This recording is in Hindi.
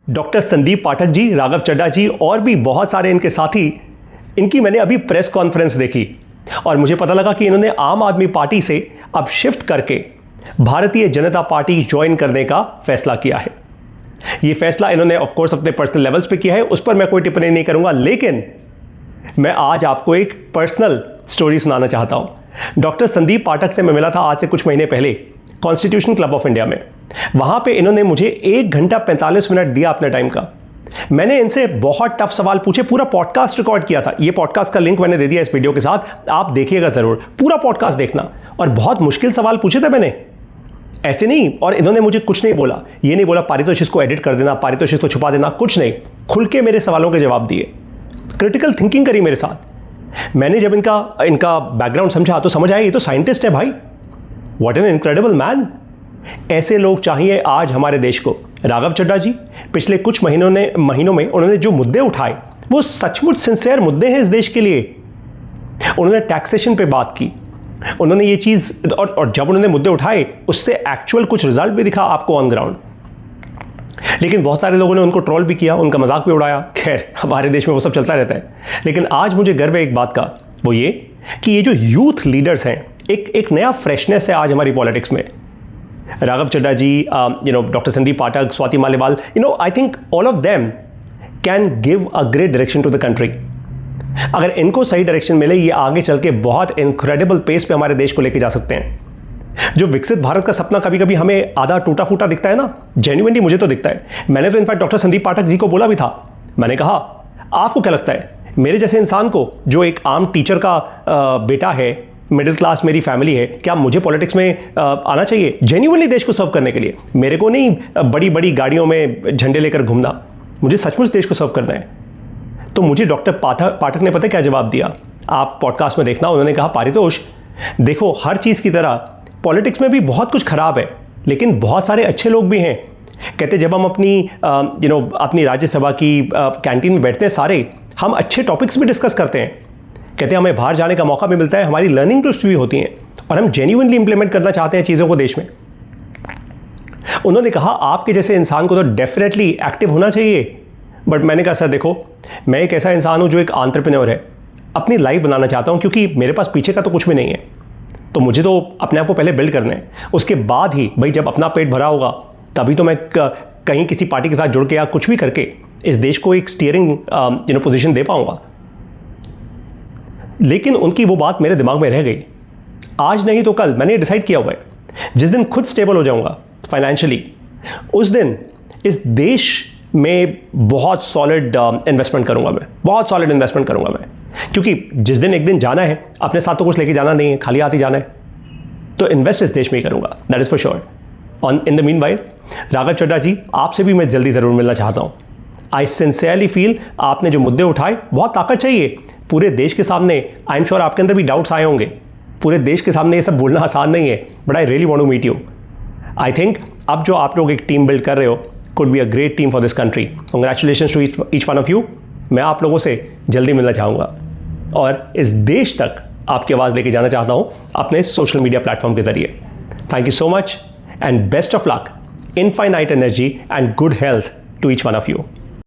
डॉक्टर संदीप पाठक जी, राघव चड्ढा जी और भी बहुत सारे इनके साथी, इनकी मैंने अभी प्रेस कॉन्फ्रेंस देखी और मुझे पता लगा कि इन्होंने आम आदमी पार्टी से अब शिफ्ट करके भारतीय जनता पार्टी ज्वाइन करने का फैसला किया है। ये फैसला इन्होंने ऑफ कोर्स अपने पर्सनल लेवल्स पे किया है, उस पर मैं कोई टिप्पणी नहीं करूंगा, लेकिन मैं आज आपको एक पर्सनल स्टोरी सुनाना चाहता हूं। डॉक्टर संदीप पाठक से मैं मिला था आज से कुछ महीने पहले कॉन्स्टिट्यूशन क्लब ऑफ इंडिया में। वहां पे इन्होंने मुझे 1 घंटा 45 मिनट दिया अपने टाइम का। मैंने इनसे बहुत टफ सवाल पूछे, पूरा पॉडकास्ट रिकॉर्ड किया था। ये पॉडकास्ट का लिंक मैंने दे दिया इस वीडियो के साथ, आप देखिएगा जरूर, पूरा पॉडकास्ट देखना। और बहुत मुश्किल सवाल पूछे थे मैंने, ऐसे नहीं। और इन्होंने मुझे कुछ नहीं बोला, ये नहीं बोला पारितोष को एडिट कर देना, पारितोष को छुपा देना, कुछ नहीं। खुल के मेरे सवालों के जवाब दिए, क्रिटिकल थिंकिंग करी मेरे साथ। मैंने जब इनका बैकग्राउंड समझा तो समझ आया ये तो साइंटिस्ट है भाई। What an incredible man. ऐसे लोग चाहिए आज हमारे देश को। राघव चड्ढा जी पिछले कुछ महीनों में उन्होंने जो मुद्दे उठाए वो सचमुच सिंसियर मुद्दे हैं इस देश के लिए। उन्होंने टैक्सेशन पे बात की, उन्होंने ये चीज़ और जब उन्होंने मुद्दे उठाए उससे एक्चुअल कुछ रिजल्ट भी दिखा आपको ऑन ग्राउंड। लेकिन बहुत सारे लोगों ने उनको ट्रोल भी किया, उनका मजाक भी उड़ाया। खैर, हमारे देश में वो सब चलता रहता है। लेकिन आज मुझे गर्व है एक बात का, वो ये कि ये जो यूथ लीडर्स हैं, एक नया फ्रेशनेस है आज हमारी पॉलिटिक्स में। Raghav Chadha ji, doctor Sandeep Pathak, Swati Maliwal, I think all of them can give a great direction to the country. अगर इनको सही डायरेक्शन मिले, ये आगे चल के बहुत इनक्रेडिबल पेस पे हमारे देश को लेके जा सकते हैं। जो विकसित भारत का सपना कभी कभी हमें आधा टूटा फूटा दिखता है ना, जेन्युइनली मुझे तो दिखता है। मैंने तो इनफैक्ट डॉक्टर संदीप पाठक जी को बोला भी था, मैंने कहा आपको क्या लगता है मेरे जैसे इंसान को, जो एक आम टीचर का बेटा है, मिडिल क्लास मेरी फैमिली है, क्या मुझे पॉलिटिक्स में आना चाहिए जेन्युइनली देश को सर्व करने के लिए? मेरे को नहीं बड़ी बड़ी गाड़ियों में झंडे लेकर घूमना, मुझे सचमुच देश को सर्व करना है। तो मुझे डॉक्टर पाठक ने पता क्या जवाब दिया, आप पॉडकास्ट में देखना। उन्होंने कहा पारितोष देखो, हर चीज़ की तरह पॉलिटिक्स में भी बहुत कुछ खराब है, लेकिन बहुत सारे अच्छे लोग भी हैं। कहते जब हम अपनी राज्यसभा की कैंटीन में बैठते हैं सारे, हम अच्छे टॉपिक्स भी डिस्कस करते हैं। कहते हमें बाहर जाने का मौका भी मिलता है, हमारी लर्निंग ट्रिप्स भी होती हैं और हम जेन्युइनली इंप्लीमेंट करना चाहते हैं चीज़ों को देश में। उन्होंने कहा आपके जैसे इंसान को तो डेफिनेटली एक्टिव होना चाहिए। बट मैंने कहा सर देखो, मैं एक ऐसा इंसान हूँ जो एक एंटरप्रेन्योर है, अपनी लाइफ बनाना चाहता हूँ, क्योंकि मेरे पास पीछे का तो कुछ भी नहीं है। तो मुझे तो अपने आप को पहले बिल्ड करना है, उसके बाद ही भाई जब अपना पेट भरा होगा तभी तो मैं कहीं किसी पार्टी के साथ जुड़ के या कुछ भी करके इस देश को एक स्टीयरिंग पोजीशन दे पाऊंगा। लेकिन उनकी वो बात मेरे दिमाग में रह गई। आज नहीं तो कल मैंने डिसाइड किया हुआ है, जिस दिन खुद स्टेबल हो जाऊंगा फाइनेंशियली, उस दिन इस देश में बहुत सॉलिड इन्वेस्टमेंट करूंगा मैं, बहुत सॉलिड इन्वेस्टमेंट करूंगा मैं। क्योंकि जिस दिन एक दिन जाना है, अपने साथ तो कुछ लेके जाना नहीं है, खाली हाथ ही जाना है, तो इन्वेस्ट इस देश में ही करूंगा, that is for sure. In the meanwhile, Raghav Chadha ji आपसे भी मैं जल्दी ज़रूर मिलना चाहता हूँ। आई सिंसियरली फील आपने जो मुद्दे उठाए, बहुत ताकत चाहिए पूरे देश के सामने। आई एम श्योर आपके अंदर भी डाउट्स आए होंगे, पूरे देश के सामने ये सब बोलना आसान नहीं है, but I really want to meet you. I think अब जो आप लोग एक टीम बिल्ड कर रहे हो could be a great team for this country. Congratulations to each one of you. मैं आप लोगों से जल्दी मिलना चाहूँगा और इस देश तक आपकी आवाज़ लेके जाना चाहता हूँ अपने सोशल मीडिया प्लेटफॉर्म के जरिए। Thank you so much and best of luck, infinite energy and good health to each one of you.